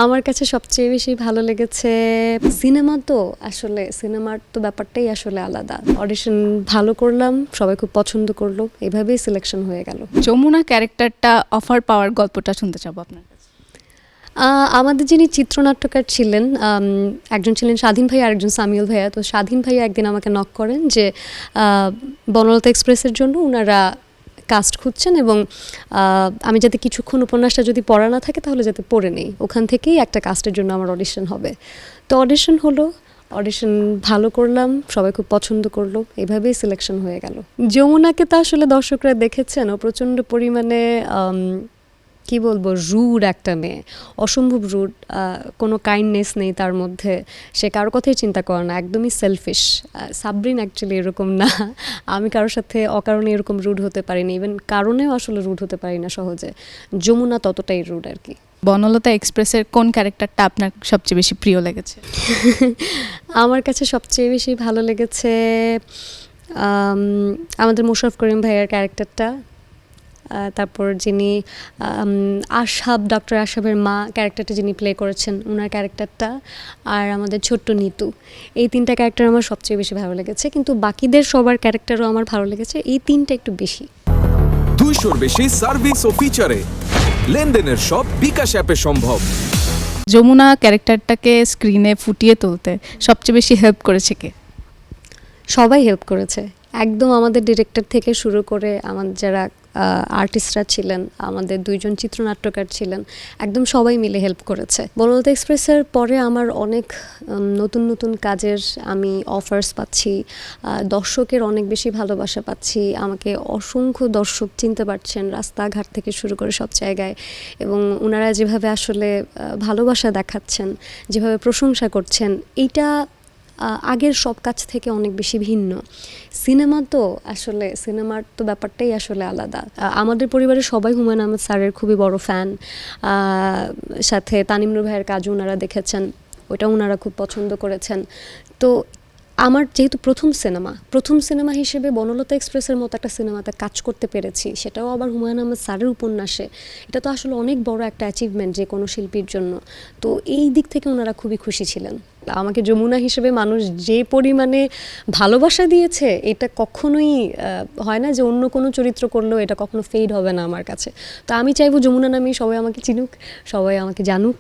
আমার কাছে সবচেয়ে বেশি ভালো লেগেছে সিনেমা। তো আসলে সিনেমার তো ব্যাপারটাই আসলে আলাদা। অডিশন ভালো করলাম, সবাই খুব পছন্দ করলো, এভাবেই সিলেকশন হয়ে গেল। যমুনা ক্যারেক্টারটা অফার পাওয়ার গল্পটা শুনতে চাবো আপনার কাছে। আমাদের যিনি চিত্রনাট্যকার ছিলেন, একজন ছিলেন স্বাধীন ভাইয়া, আরেকজন সামিউল ভাইয়া। তো স্বাধীন ভাইয়া একদিন আমাকে নক করেন যে বনলতা এক্সপ্রেসের জন্য ওনারা কাস্ট খুঁজছেন এবং আমি যাতে কিছুক্ষণ উপন্যাসটা যদি পড়া না থাকে তাহলে যাতে পড়ে নেই, ওখান থেকেই একটা কাস্টের জন্য আমার অডিশন হবে। তো অডিশন হলো, অডিশন ভালো করলাম, সবাই খুব পছন্দ করলো, এভাবেই সিলেকশন হয়ে গেল। যমুনাকে তো আসলে দর্শকরা দেখেছেন, ও প্রচণ্ড পরিমাণে কি বলবো, রুড একটা মেয়ে, অসম্ভব রুড, কোনো কাইন্ডনেস নেই তার মধ্যে, সে কারোর কথাই চিন্তা করে না, একদমই সেলফিশ। সাবরিন অ্যাকচুয়ালি এরকম না, আমি কারোর সাথে অকারণে এরকম রুড হতে পারি না, ইভেন কারণেও আসলে রুড হতে পারি না সহজে। যমুনা ততটাই রুড আর কি। বনলতা এক্সপ্রেসের কোন ক্যারেক্টারটা আপনার সবচেয়ে বেশি প্রিয় লেগেছে? আমার কাছে সবচেয়ে বেশি ভালো লেগেছে আমাদের মোশাররফ করিম ভাইয়ের ক্যারেক্টারটা, তারপর যিনি ডক্টর আশাবের মা ক্যারেক্টারটা যিনি প্লে করেছেন ওনার ক্যারেক্টারটা, আর আমাদের ছোট্ট নিতু। এই তিনটা ক্যারেক্টার আমার সবচেয়ে বেশি ভালো লেগেছে, কিন্তু বাকিদের সবার ক্যারেক্টারও আমার ভালো লেগেছে, এই তিনটা একটু বেশি। 200-র বেশি সার্ভিস ও ফিচারে লেনদেনের সব বিকাশ অ্যাপে সম্ভব। যমুনা ক্যারেক্টারটাকে স্ক্রিনে ফুটিয়ে তুলতে সবচেয়ে বেশি হেল্প করেছে কে? সবাই হেল্প করেছে, একদম আমাদের ডিরেক্টর থেকে শুরু করে আমাদের যারা আর্টিস্টরা ছিলেন, আমাদের দুইজন চিত্রনাট্যকার ছিলেন, একদম সবাই মিলে হেল্প করেছে। বনলতা এক্সপ্রেসের পরে আমার অনেক নতুন নতুন কাজের আমি অফার্স পাচ্ছি, দর্শকের অনেক বেশি ভালোবাসা পাচ্ছি, আমাকে অসংখ্য দর্শক চিনতে পারছেন রাস্তাঘাট থেকে শুরু করে সব জায়গায়, এবং ওনারা যেভাবে আসলে ভালোবাসা দেখাচ্ছেন, যেভাবে প্রশংসা করছেন, এইটা আগের সব কাজ থেকে অনেক বেশি ভিন্ন। সিনেমা তো আসলে সিনেমার তো ব্যাপারটাই আসলে আলাদা। আমাদের পরিবারের সবাই হুমায়ুন আহমেদ স্যারের খুবই বড় ফ্যান, সাথে তানিমুর ভাইয়ের কাজও ওনারা দেখেছেন, ওটা ওনারা খুব পছন্দ করেছেন। তো আমার যেহেতু প্রথম সিনেমা হিসেবে বনলতা এক্সপ্রেসের মতো একটা সিনেমাতে কাজ করতে পেরেছি, সেটাও আবার হুমায়ুন আহমেদ স্যারের উপন্যাসে, এটা তো আসলে অনেক বড় একটা অ্যাচিভমেন্ট যে কোনো শিল্পীর জন্য। তো এই দিক থেকে ওনারা খুবই খুশি ছিলেন। আমাকে যমুনা হিসেবে মানুষ যে পরিমাণে ভালোবাসা দিয়েছে, এটা কখনোই হয় না যে অন্য কোনো চরিত্র করলেও এটা কখনো ফেড হবে না আমার কাছে। তো আমি চাইবো যমুনা নামেই সবাই আমাকে চিনুক, সবাই আমাকে জানুক।